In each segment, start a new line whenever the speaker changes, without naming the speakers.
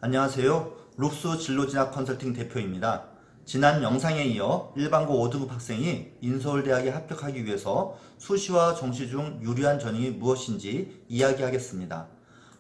안녕하세요. 룩스 진로진학 컨설팅 대표입니다. 지난 영상에 이어 일반고 5등급 학생이 인서울대학에 합격하기 위해서 수시와 정시 중 유리한 전형이 무엇인지 이야기하겠습니다.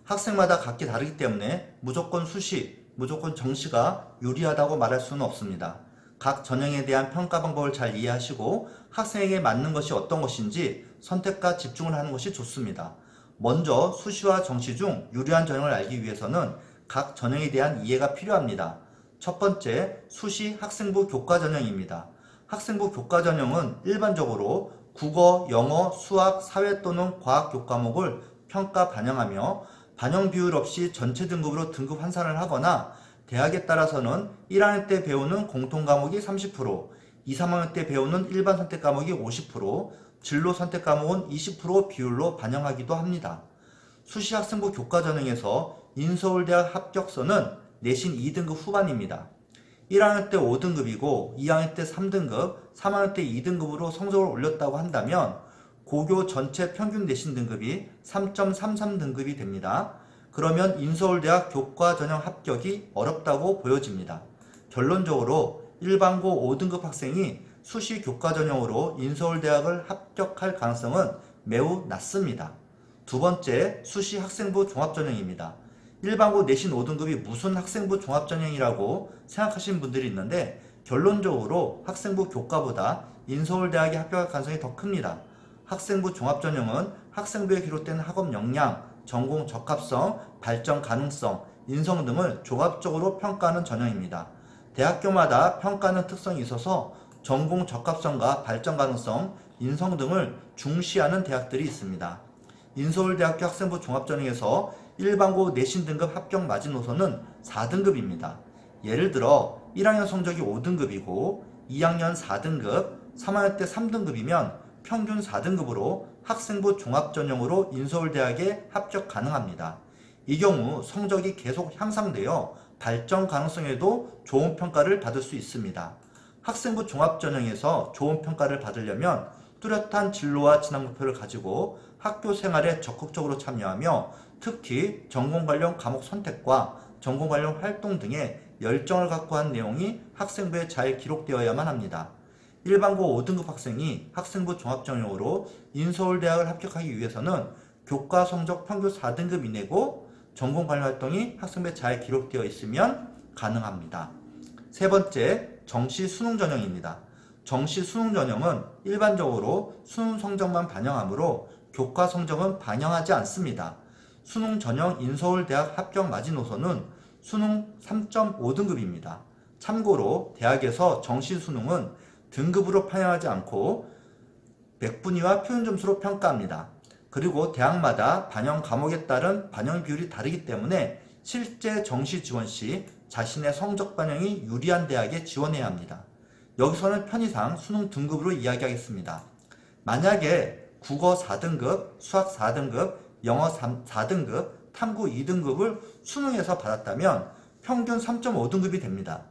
학생마다 각기 다르기 때문에 무조건 수시, 무조건 정시가 유리하다고 말할 수는 없습니다. 각 전형에 대한 평가 방법을 잘 이해하시고 학생에게 맞는 것이 어떤 것인지 선택과 집중을 하는 것이 좋습니다. 먼저 수시와 정시 중 유리한 전형을 알기 위해서는 각 전형에 대한 이해가 필요합니다. 첫 번째, 수시 학생부 교과 전형입니다. 학생부 교과 전형은 일반적으로 국어, 영어, 수학, 사회 또는 과학 교과목을 평가 반영하며 반영 비율 없이 전체 등급으로 등급 환산을 하거나 대학에 따라서는 1학년 때 배우는 공통 과목이 30%, 2, 3학년 때 배우는 일반 선택 과목이 50%, 진로 선택 과목은 20% 비율로 반영하기도 합니다. 수시 학생부 교과 전형에서 인서울대학 합격서는 내신 2등급 후반입니다. 1학년 때 5등급이고 2학년 때 3등급, 3학년 때 2등급으로 성적을 올렸다고 한다면 고교 전체 평균 내신 등급이 3.33등급이 됩니다. 그러면 인서울대학 교과 전형 합격이 어렵다고 보여집니다. 결론적으로 일반고 5등급 학생이 수시 교과 전형으로 인서울대학을 합격할 가능성은 매우 낮습니다. 두 번째, 수시 학생부 종합전형입니다. 일반고 내신 5등급이 무슨 학생부 종합전형이라고 생각하시는 분들이 있는데 결론적으로 학생부 교과보다 인서울대학에 합격할 가능성이 더 큽니다. 학생부 종합전형은 학생부에 기록된 학업 역량, 전공 적합성, 발전 가능성, 인성 등을 종합적으로 평가하는 전형입니다. 대학교마다 평가하는 특성이 있어서 전공 적합성과 발전 가능성, 인성 등을 중시하는 대학들이 있습니다. 인서울대학교 학생부 종합전형에서 일반고 내신 등급 합격 마지노선은 4등급입니다. 예를 들어 1학년 성적이 5등급이고 2학년 4등급, 3학년 때 3등급이면 평균 4등급으로 학생부 종합전형으로 인서울대학에 합격 가능합니다. 이 경우 성적이 계속 향상되어 발전 가능성에도 좋은 평가를 받을 수 있습니다. 학생부 종합전형에서 좋은 평가를 받으려면 뚜렷한 진로와 진학 목표를 가지고 학교 생활에 적극적으로 참여하며 특히 전공 관련 과목 선택과 전공 관련 활동 등에 열정을 갖고 한 내용이 학생부에 잘 기록되어야만 합니다. 일반고 5등급 학생이 학생부 종합전형으로 인서울대학을 합격하기 위해서는 교과 성적 평균 4등급 이내고 전공 관련 활동이 학생부에 잘 기록되어 있으면 가능합니다. 세 번째, 정시 수능 전형입니다. 정시 수능 전형은 일반적으로 수능 성적만 반영하므로 교과 성적은 반영하지 않습니다. 수능 전형 인서울대학 합격 마지노선은 수능 3.5등급입니다. 참고로 대학에서 정시 수능은 등급으로 반영하지 않고 백분위와 표준 점수로 평가합니다. 그리고 대학마다 반영 과목에 따른 반영 비율이 다르기 때문에 실제 정시 지원 시 자신의 성적 반영이 유리한 대학에 지원해야 합니다. 여기서는 편의상 수능 등급으로 이야기하겠습니다. 만약에 국어 4등급, 수학 4등급, 영어 4등급, 탐구 2등급을 수능에서 받았다면 평균 3.5등급이 됩니다.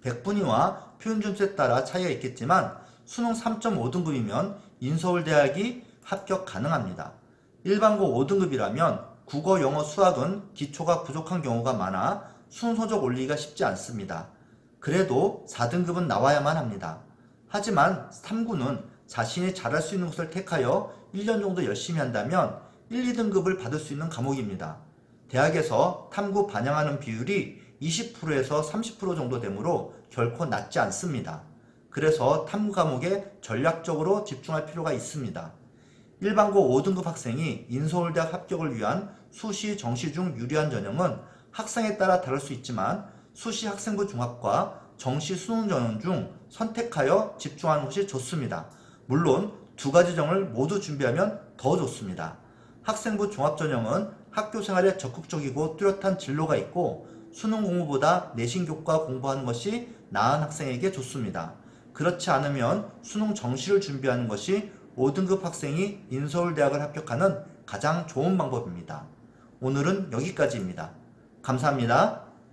백분위와 표준 점수에 따라 차이가 있겠지만 수능 3.5등급이면 인서울대학이 합격 가능합니다. 일반고 5등급이라면 국어, 영어, 수학은 기초가 부족한 경우가 많아 수능 성적 올리기가 쉽지 않습니다. 그래도 4등급은 나와야만 합니다. 하지만 탐구는 자신이 잘할 수 있는 것을 택하여 1년 정도 열심히 한다면 1, 2등급을 받을 수 있는 과목입니다. 대학에서 탐구 반영하는 비율이 20%에서 30% 정도 되므로 결코 낮지 않습니다. 그래서 탐구 과목에 전략적으로 집중할 필요가 있습니다. 일반고 5등급 학생이 인서울대학 합격을 위한 수시, 정시 중 유리한 전형은 학생에 따라 다를 수 있지만 수시 학생부 종합과 정시 수능 전형 중 선택하여 집중하는 것이 좋습니다. 물론 두 가지 전형을 모두 준비하면 더 좋습니다. 학생부 종합전형은 학교 생활에 적극적이고 뚜렷한 진로가 있고 수능 공부보다 내신 교과 공부하는 것이 나은 학생에게 좋습니다. 그렇지 않으면 수능 정시를 준비하는 것이 5등급 학생이 인서울대학을 합격하는 가장 좋은 방법입니다. 오늘은 여기까지입니다. 감사합니다.